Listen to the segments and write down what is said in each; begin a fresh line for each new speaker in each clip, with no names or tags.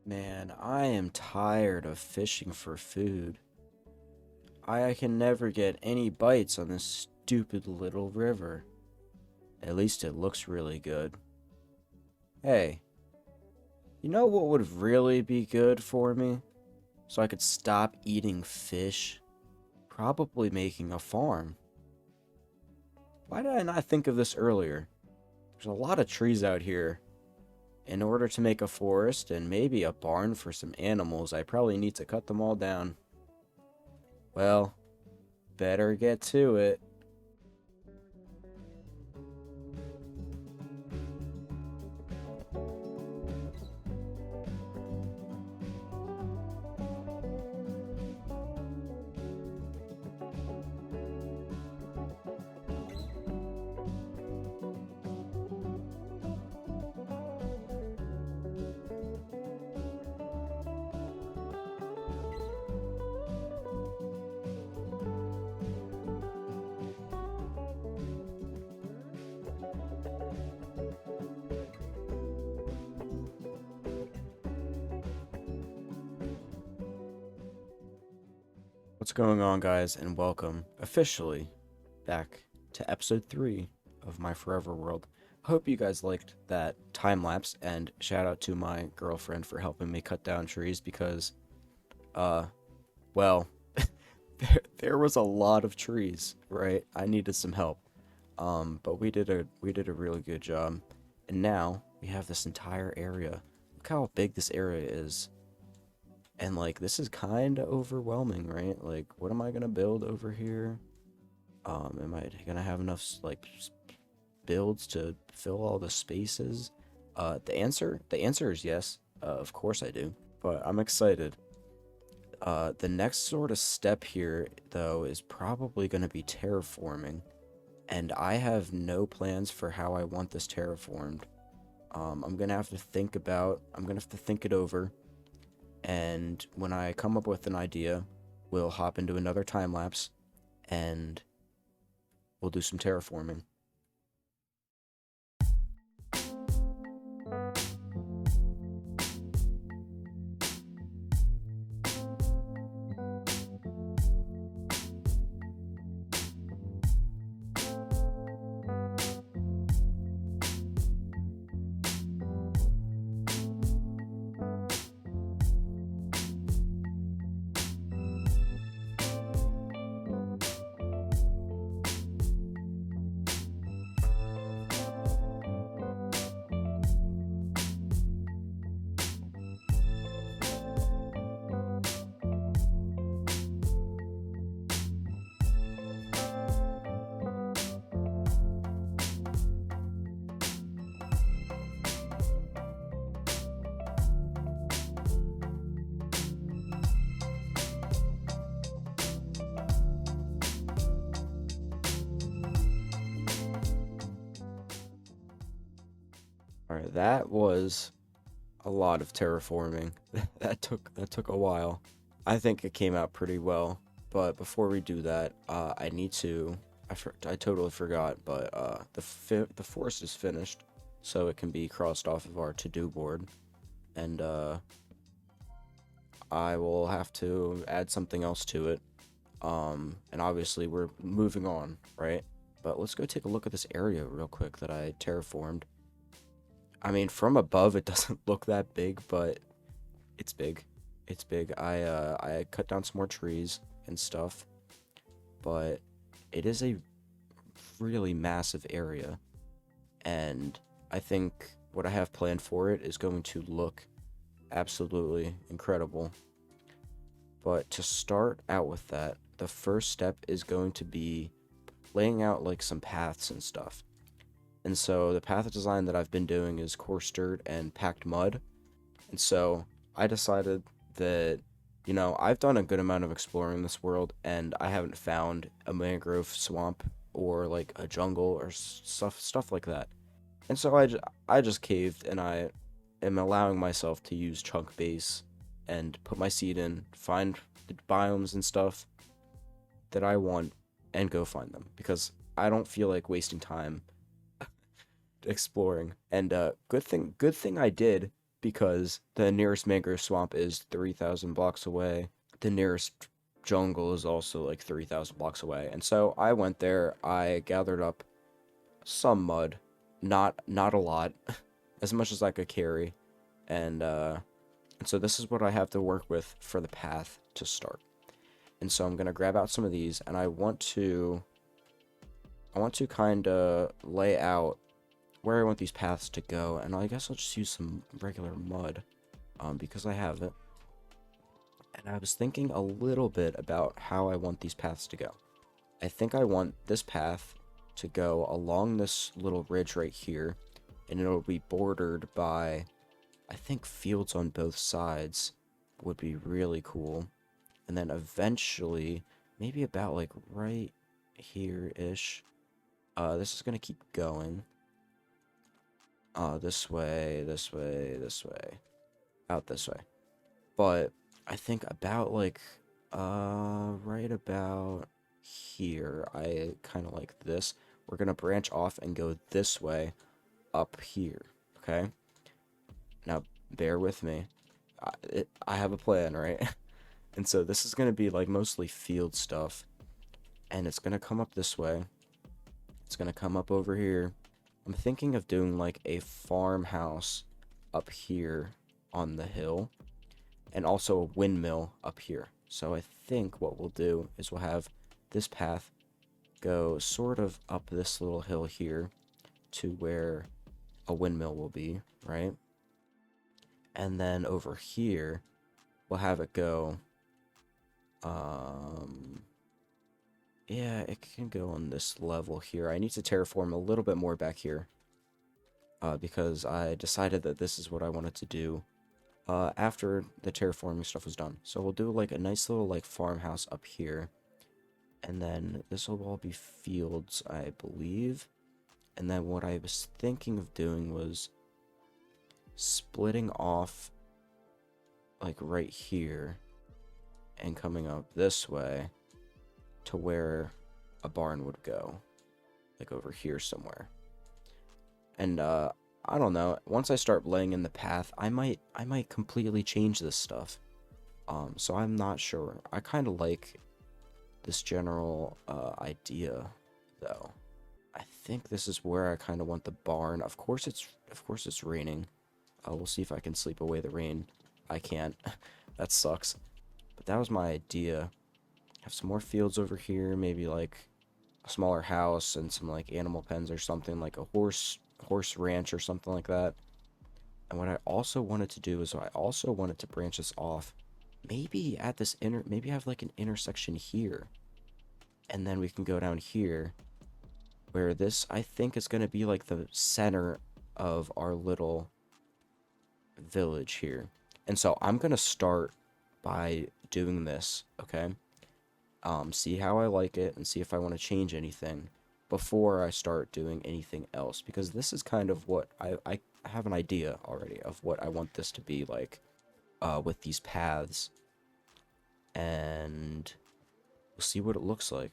Man, I am tired of fishing for food. I can never get any bites on this stupid little river. At least it looks really good. Hey, you know what would really be good for me? So I could stop eating fish? Probably making a farm. Why did I not think of this earlier? There's a lot of trees out here. In order to make a forest and maybe a barn for some animals, I probably need to cut them all down. Well, better get to it. What's going on, guys, and welcome officially back to episode 3 of my Forever World. I hope you guys liked that time lapse, and shout out to my girlfriend for helping me cut down trees because, well, there was a lot of trees, right? I needed some help, but we did a really good job, and now we have this entire area. Look how big this area is. And, like, this is kind of overwhelming, right? Like, what am I going to build over here? Am I going to have enough, like, builds to fill all the spaces? The answer is yes. Of course I do. But I'm excited. The next sort of step here, though, is probably going to be terraforming. And I have no plans for how I want this terraformed. I'm going to have to think it over. And when I come up with an idea, we'll hop into another time lapse and we'll do some terraforming. Alright, that was a lot of terraforming. That took a while. I think it came out pretty well, but before we do that, I need to. I totally forgot, but the forest is finished, so it can be crossed off of our to-do board, and I will have to add something else to it. And obviously we're moving on, right? But let's go take a look at this area real quick that I terraformed. I mean, from above it doesn't look that big, but it's big. It's big. I cut down some more trees and stuff, but it is a really massive area, and I think what I have planned for it is going to look absolutely incredible. But to start out with that, the first step is going to be laying out like some paths and stuff. And so the path design that I've been doing is coarse dirt and packed mud. And so I decided that, I've done a good amount of exploring this world, and I haven't found a mangrove swamp or like a jungle or stuff like that. And so I just caved, and I am allowing myself to use chunk base and put my seed in, find the biomes and stuff that I want, and go find them because I don't feel like wasting time exploring. And good thing I did, because the nearest mangrove swamp is 3,000 blocks away. The nearest jungle is also like 3,000 blocks away. And so I went there, I gathered up some mud, not a lot, as much as I could carry. And so this is what I have to work with for the path to start. And so I'm going to grab out some of these, and I want to kind of lay out where I want these paths to go. And I guess I'll just use some regular mud, because I have it. And I was thinking a little bit about how I want these paths to go. I think I want this path to go along this little ridge right here, and it'll be bordered by, I think, fields on both sides would be really cool. And then eventually, maybe about like right here-ish, this is going to keep going. This way, this way, this way, out this way. But I think about like, right about here, I kind of like this. We're going to branch off and go this way up here, okay? Now, bear with me. I have a plan, right? And so this is going to be like mostly field stuff. And it's going to come up this way. It's going to come up over here. I'm thinking of doing like a farmhouse up here on the hill. And also a windmill up here. So I think what we'll do is we'll have this path go sort of up this little hill here to where a windmill will be, right? And then over here, we'll have it go, yeah, it can go on this level here. I need to terraform a little bit more back here, because I decided that this is what I wanted to do, after the terraforming stuff was done. So we'll do like a nice little like farmhouse up here, and then this will all be fields, I believe. And then what I was thinking of doing was splitting off like right here and coming up this way to where a barn would go, like over here somewhere. And I don't know, once I start laying in the path, I might completely change this stuff. So I'm not sure. I kind of like this general idea though. I think this is where I kind of want the barn. Of course it's raining. We'll see if I can sleep away the rain. I can't. That sucks. But that was my idea. Have some more fields over here, maybe like a smaller house and some like animal pens or something, like a horse ranch or something like that. And what I also wanted to do is I also wanted to branch this off. Maybe at this maybe have like an intersection here. And then we can go down here, where this, I think, is going to be like the center of our little village here. And so I'm going to start by doing this, okay? See how I like it and see if I want to change anything before I start doing anything else. Because this is kind of what I have an idea already of what I want this to be like, with these paths. And we'll see what it looks like.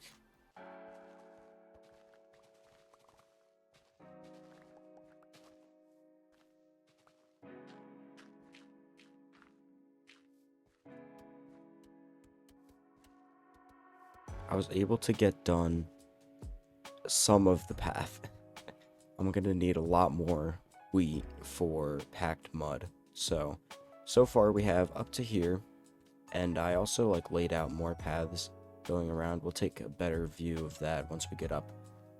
I was able to get done some of the path. I'm gonna need a lot more wheat for packed mud. So far we have up to here, and I also like laid out more paths going around. We'll take a better view of that once we get up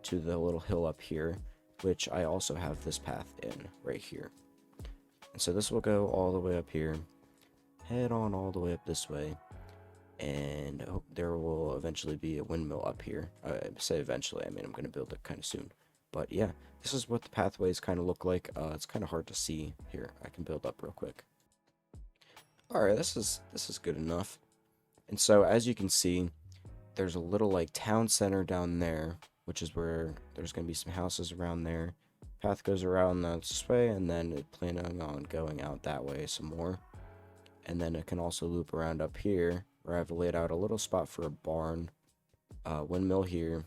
to the little hill up here, which I also have this path in right here. And so this will go all the way up here, head on all the way up this way, and there will eventually be a windmill up here. I say eventually, I mean I'm going to build it kind of soon. But yeah, this is what the pathways kind of look like. It's kind of hard to see here. I can build up real quick. Alright, this is good enough. And so as you can see, there's a little like town center down there, which is where there's going to be some houses around there. Path goes around this way, and then it planning on going out that way some more. And then it can also loop around up here, where I've laid out a little spot for a barn, windmill here,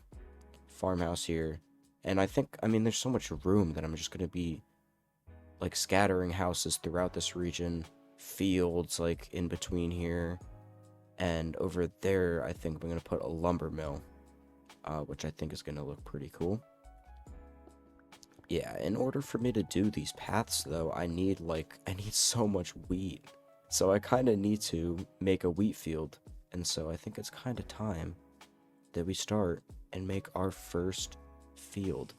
farmhouse here, and I think, I mean, there's so much room that I'm just going to be like scattering houses throughout this region, fields like in between here, and over there I think I'm gonna put a lumber mill, which I think is gonna look pretty cool. Yeah, in order for me to do these paths though, I need so much wheat. So I kind of need to make a wheat field. And so I think it's kind of time that we start and make our first field.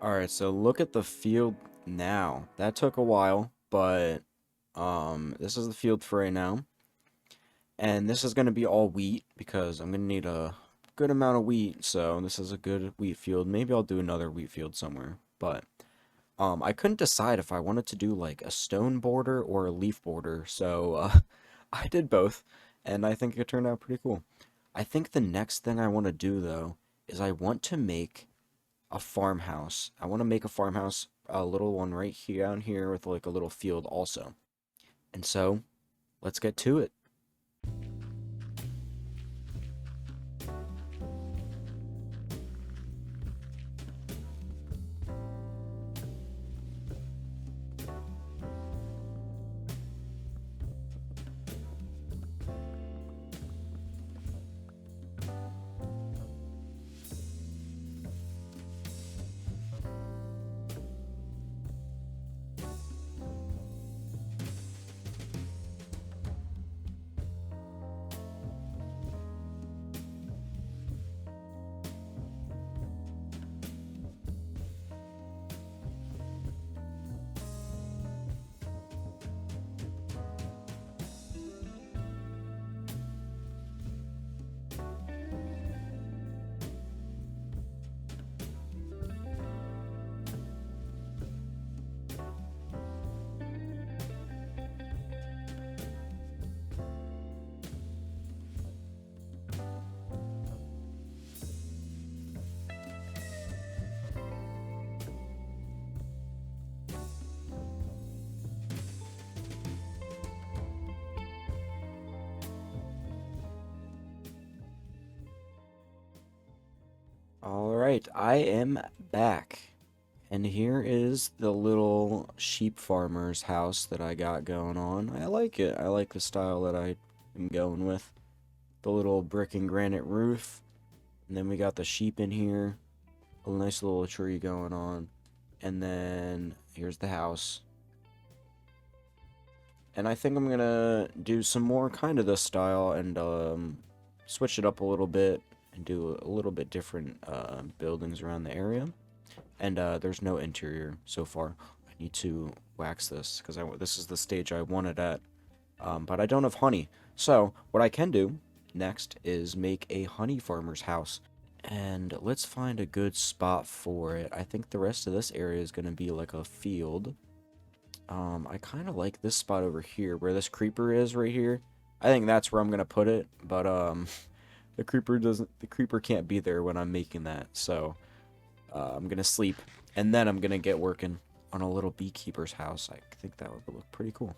Alright, so look at the field now. That took a while, but this is the field for right now. And this is going to be all wheat because I'm going to need a good amount of wheat. So this is a good wheat field. Maybe I'll do another wheat field somewhere. But I couldn't decide if I wanted to do like a stone border or a leaf border. So I did both, and I think it turned out pretty cool. I think the next thing I want to do though is I want to make a farmhouse. I want to make a farmhouse, a little one right here down here with like a little field also. And so, let's get to it. Alright, I am back. And here is the little sheep farmer's house that I got going on. I like it. I like the style that I am going with. The little brick and granite roof. And then we got the sheep in here. A nice little tree going on. And then here's the house. And I think I'm gonna do some more kind of this style and switch it up a little bit and do a little bit different buildings around the area. And there's no interior so far. I need to wax this because this is the stage I wanted at. But I don't have honey. So what I can do next is make a honey farmer's house. And let's find a good spot for it. I think the rest of this area is going to be like a field. I kind of like this spot over here where this creeper is right here. I think that's where I'm going to put it. But the creeper can't be there when I'm making that. So I'm going to sleep. And then I'm going to get working on a little beekeeper's house. I think that would look pretty cool.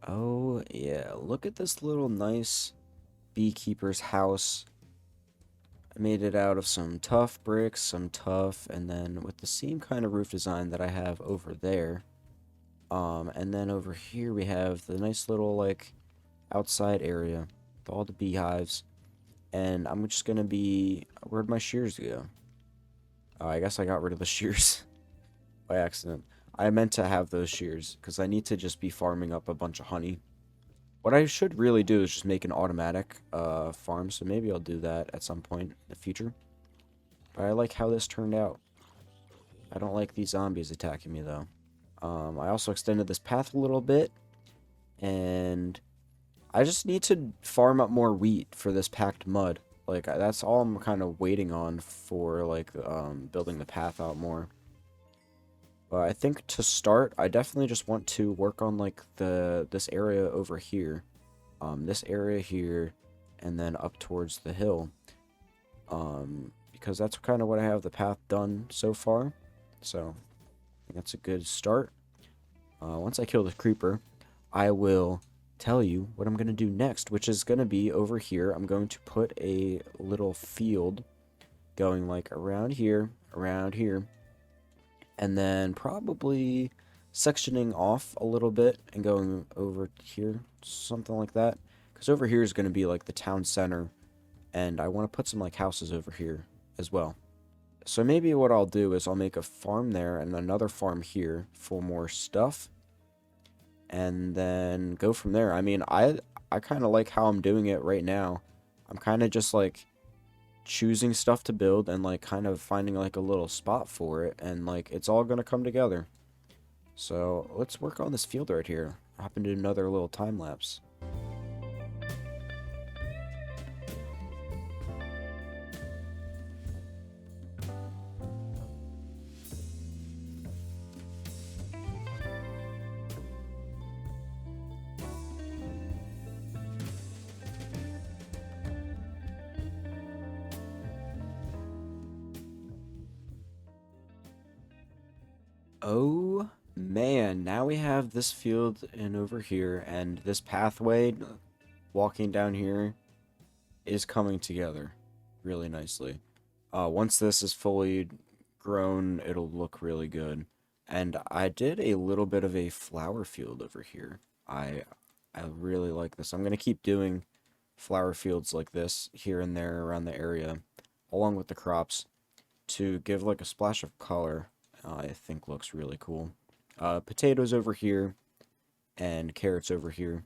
Oh, yeah. Look at this little nice beekeeper's house. I made it out of some tough bricks, some tough, and then with the same kind of roof design that I have over there. And then over here we have the nice little, like, outside area with all the beehives. And I'm just gonna be... Where'd my shears go? Oh, I guess I got rid of the shears by accident. I meant to have those shears, because I need to just be farming up a bunch of honey. What I should really do is just make an automatic farm, so maybe I'll do that at some point in the future. But I like how this turned out. I don't like these zombies attacking me, though. I also extended this path a little bit, and I just need to farm up more wheat for this packed mud. Like, that's all I'm kind of waiting on for, like, building the path out more. But I think to start, I definitely just want to work on, like, this area over here. This area here, and then up towards the hill. Because that's kind of what I have the path done so far. So, that's a good start. Once I kill the creeper, I will tell you what I'm going to do next, which is going to be over here. I'm going to put a little field going like around here, and then probably sectioning off a little bit and going over here, something like that. Because over here is going to be like the town center, and I want to put some like houses over here as well. So maybe what I'll do is I'll make a farm there and another farm here for more stuff, and then go from there. I mean, I kind of like how I'm doing it right now. I'm kind of just like choosing stuff to build and like kind of finding like a little spot for it, and like it's all gonna come together. So let's work on this field right here. Hop into another little time lapse. Oh man, now we have this field and over here, and this pathway walking down here is coming together really nicely. Once this is fully grown, it'll look really good. And I did a little bit of a flower field over here. I really like this. I'm gonna keep doing flower fields like this here and there around the area, along with the crops, to give like a splash of color. I think looks really cool. Potatoes over here, and carrots over here,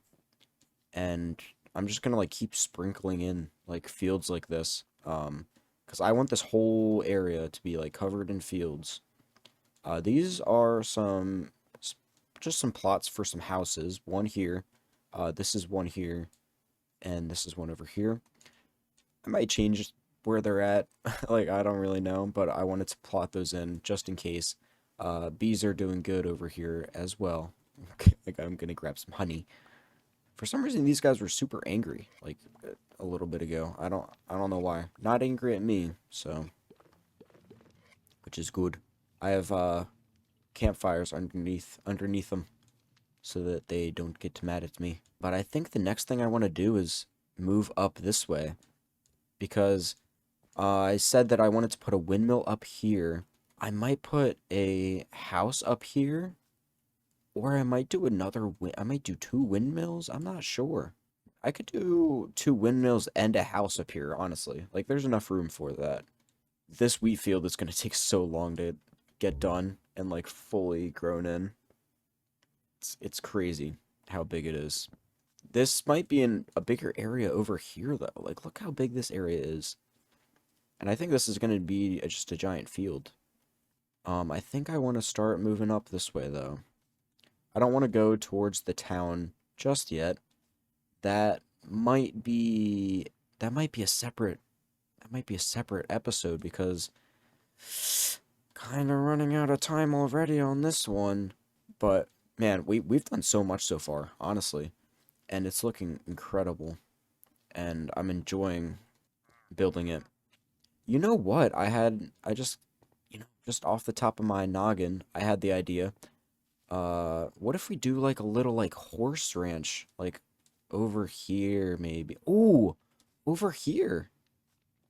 and I'm just gonna like keep sprinkling in like fields like this, because I want this whole area to be like covered in fields. These are just some plots for some houses. One here, this is one here, and this is one over here. I might change where they're at. Like, I don't really know, but I wanted to plot those in just in case. Bees are doing good over here as well. Like, I'm gonna grab some honey. For some reason, these guys were super angry, like, a little bit ago. I don't know why. Not angry at me, so, which is good. I have, campfires underneath them, so that they don't get mad at me. But I think the next thing I want to do is move up this way, because I said that I wanted to put a windmill up here. I might put a house up here, or I might do I might do two windmills. I'm not sure. I could do two windmills and a house up here, honestly. Like, there's enough room for that. This wheat field is going to take so long to get done and, like, fully grown in. It's crazy how big it is. This might be in a bigger area over here, though. Like, look how big this area is. And I think this is going to be just a giant field. I think I want to start moving up this way, though. I don't want to go towards the town just yet. That might be a separate episode, because kind of running out of time already on this one. But man, we've done so much so far, honestly, and it's looking incredible, and I'm enjoying building it. You know what? I just, just off the top of my noggin, I had the idea. What if we do like a little like horse ranch, like over here maybe? Ooh, over here.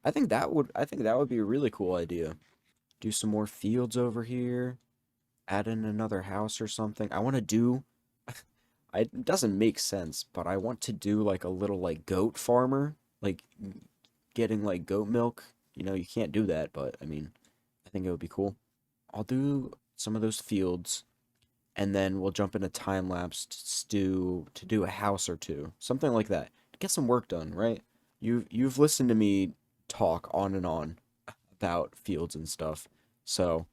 I think that would be a really cool idea. Do some more fields over here, add in another house or something. I want to do it doesn't make sense, but I want to do like a little like goat farmer, like getting like goat milk. You know, you can't do that, but I mean, I think it would be cool. I'll do some of those fields, and then we'll jump into time lapse to do a house or two, something like that. Get some work done, right? You've listened to me talk on and on about fields and stuff, so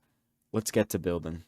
let's get to building.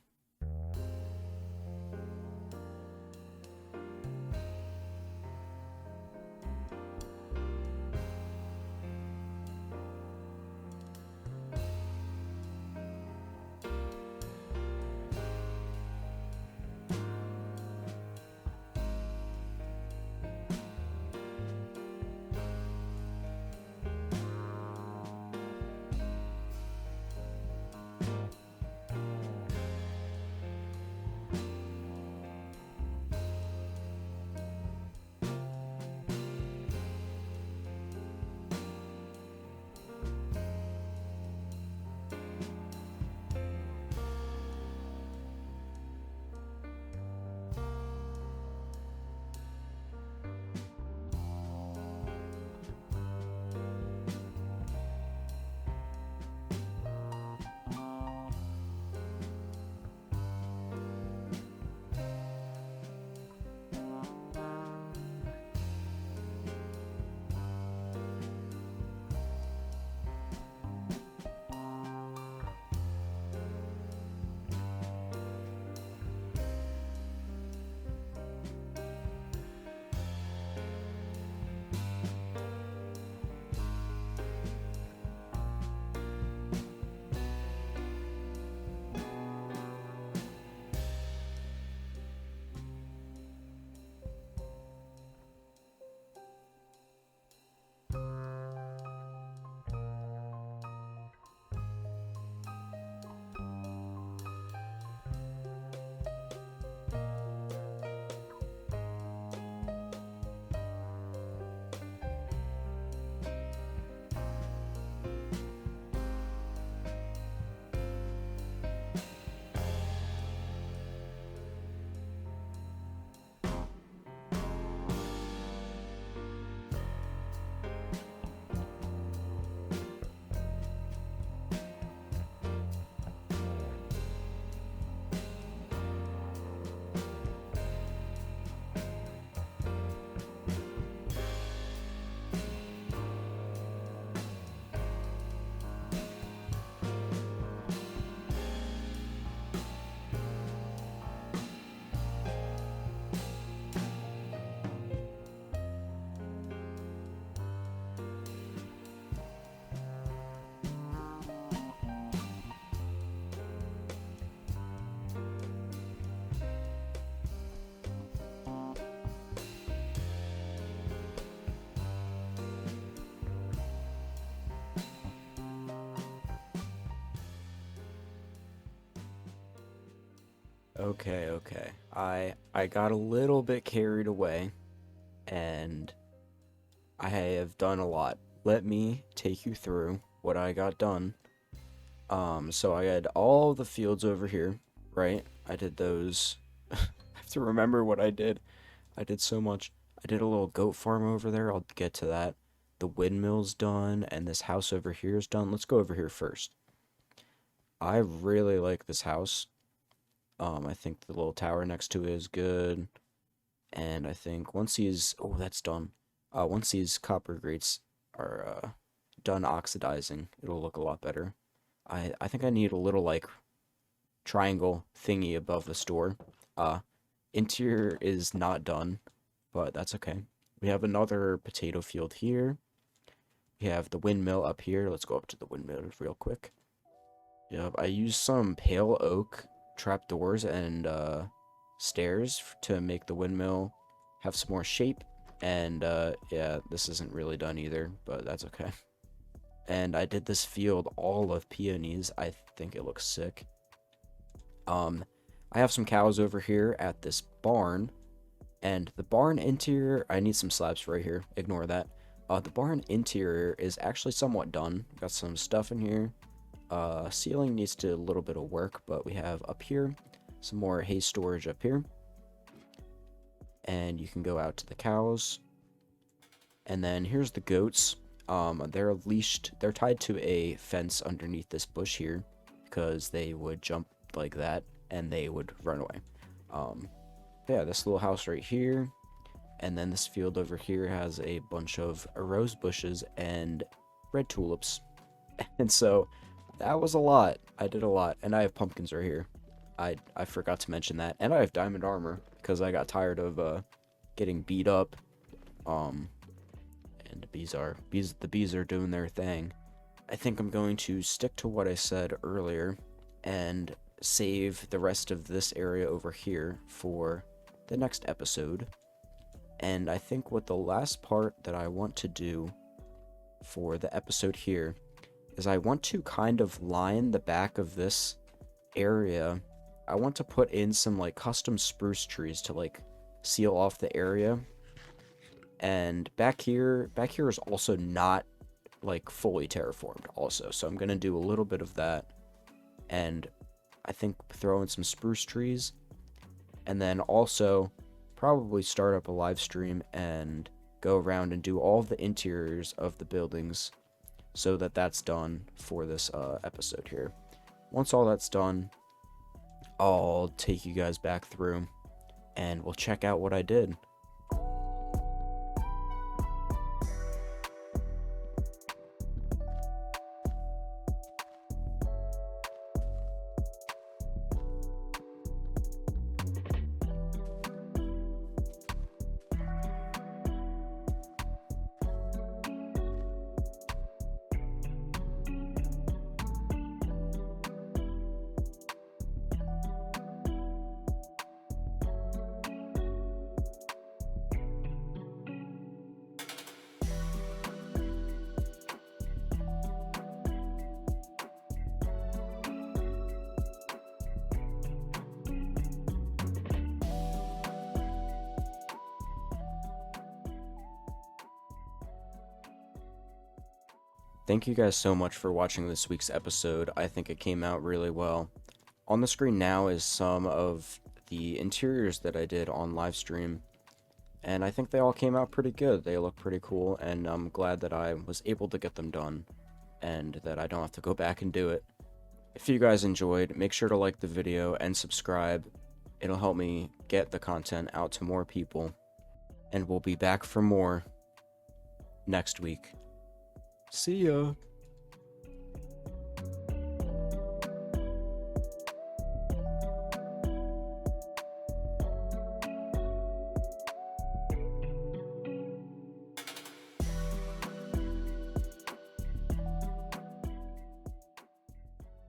Okay, okay. I got a little bit carried away, and I have done a lot. Let me take you through what I got done. So I had all the fields over here, right? I did those. I have to remember what I did. I did so much. I did a little goat farm over there. I'll get to that. The windmill's done, and this house over here is done. Let's go over here first. I really like this house. I think the little tower next to it is good. And I think once these, oh, that's done. Once these copper grates are done oxidizing, it'll look a lot better. I think I need a little like triangle thingy above the store. Uh, Interior is not done, but that's okay. We have another potato field here. We have the windmill up here. Let's go up to the windmill real quick. Yep, I used some pale oak trapdoors and stairs to make the windmill have some more shape. And yeah, this isn't really done either, but that's okay. And I did this field all of peonies. I think it looks sick. Um, I have some cows over here at this barn, and the barn interior, I need some slabs right here, ignore that. The barn interior is actually somewhat done. Got some stuff in here. Ceiling needs to a little bit of work, but we have up here some more hay storage up here. And you can go out to the cows. And then here's the goats. They're leashed, they're tied to a fence underneath this bush here because they would jump like that and they would run away. Yeah, this little house right here, and then this field over here has a bunch of rose bushes and red tulips. And so that was a lot. I did a lot, and I have pumpkins right here. I forgot to mention that, and I have diamond armor because I got tired of getting beat up. And the bees are doing their thing. I think I'm going to stick to what I said earlier and save the rest of this area over here for the next episode. And I think what the last part that I want to do for the episode here is I want to kind of line the back of this area. I want to put in some like custom spruce trees to like seal off the area. And back here is also not like fully terraformed also, so I'm gonna do a little bit of that, and I think throw in some spruce trees, and then also probably start up a live stream and go around and do all of the interiors of the buildings so that that's done for this episode here. Once all that's done, I'll take you guys back through and we'll check out what I did. Thank you guys so much for watching this week's episode. I think it came out really well. On the screen now is some of the interiors that I did on live stream, and I think they all came out pretty good. They look pretty cool, and I'm glad that I was able to get them done and that I don't have to go back and do it. If you guys enjoyed, make sure to like the video and subscribe. It'll help me get the content out to more people, and we'll be back for more next week. See ya!